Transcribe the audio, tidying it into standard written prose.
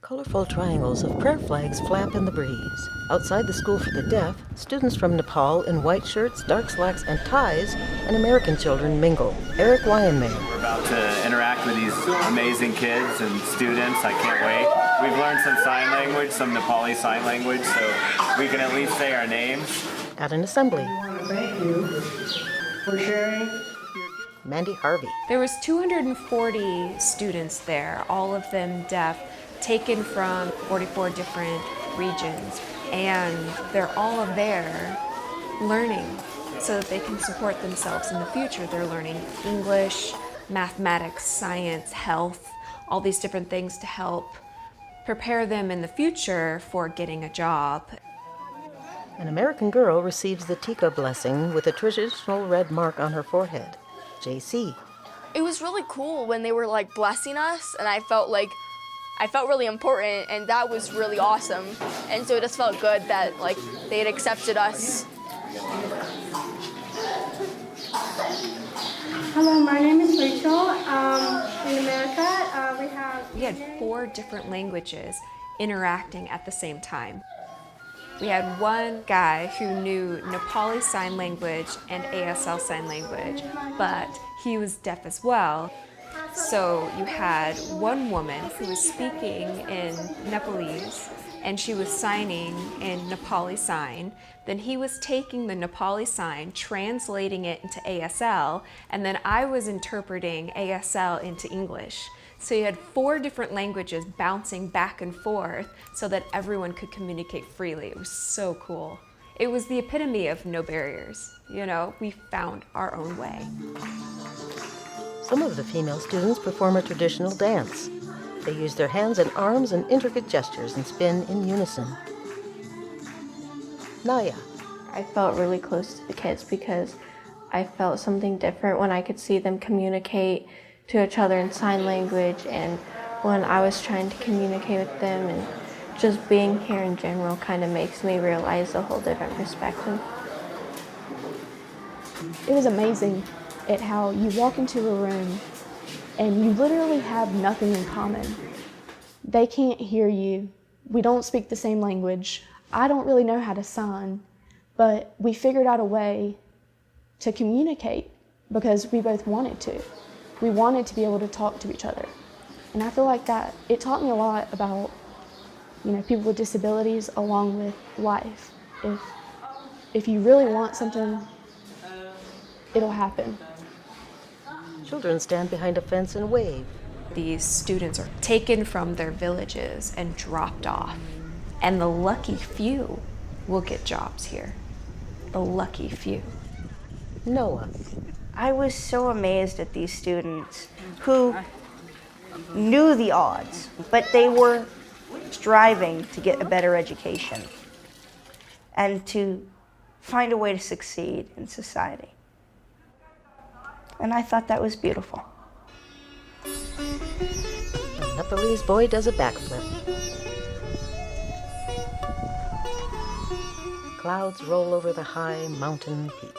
Colorful triangles of prayer flags flap in the breeze. Outside the school for the deaf, students from Nepal in white shirts, dark slacks, and ties, and American children mingle. Eric Wyanman. We're about to interact with these amazing kids and students. I can't wait. We've learned some sign language, some Nepali sign language, so we can at least say our names. At an assembly. Thank you for sharing. Mandy Harvey. There was 240 students there, all of them deaf, taken from 44 different regions, and they're all there learning so that they can support themselves in the future. They're learning English, mathematics, science, health, all these different things to help prepare them in the future for getting a job. An American girl receives the Tika blessing with a traditional red mark on her forehead. JC. It was really cool when they were like blessing us, and I felt really important, and that was really awesome. And so it just felt good that like they had accepted us. Hello, my name is Rachel. In America, We had 4 different languages interacting at the same time. We had one guy who knew Nepali Sign Language and ASL Sign Language, but he was deaf as well. So you had one woman who was speaking in Nepalese, and she was signing in Nepali Sign. Then he was taking the Nepali Sign, translating it into ASL, and then I was interpreting ASL into English. So you had 4 different languages bouncing back and forth so that everyone could communicate freely. It was so cool. It was the epitome of no barriers. You know, we found our own way. Some of the female students perform a traditional dance. They use their hands and arms in intricate gestures and spin in unison. Naya. I felt really close to the kids because I felt something different when I could see them communicate to each other in sign language, and when I was trying to communicate with them, and just being here in general kind of makes me realize a whole different perspective. It was amazing at how you walk into a room and you literally have nothing in common. They can't hear you. We don't speak the same language. I don't really know how to sign, but we figured out a way to communicate because we both wanted to. We wanted to be able to talk to each other. And I feel like that, it taught me a lot about, people with disabilities along with life. If you really want something, it'll happen. Children stand behind a fence and wave. These students are taken from their villages and dropped off. And the lucky few will get jobs here. The lucky few. Noah. I was so amazed at these students who knew the odds, but they were striving to get a better education and to find a way to succeed in society. And I thought that was beautiful. A Nepalese boy does a backflip. Clouds roll over the high mountain peak.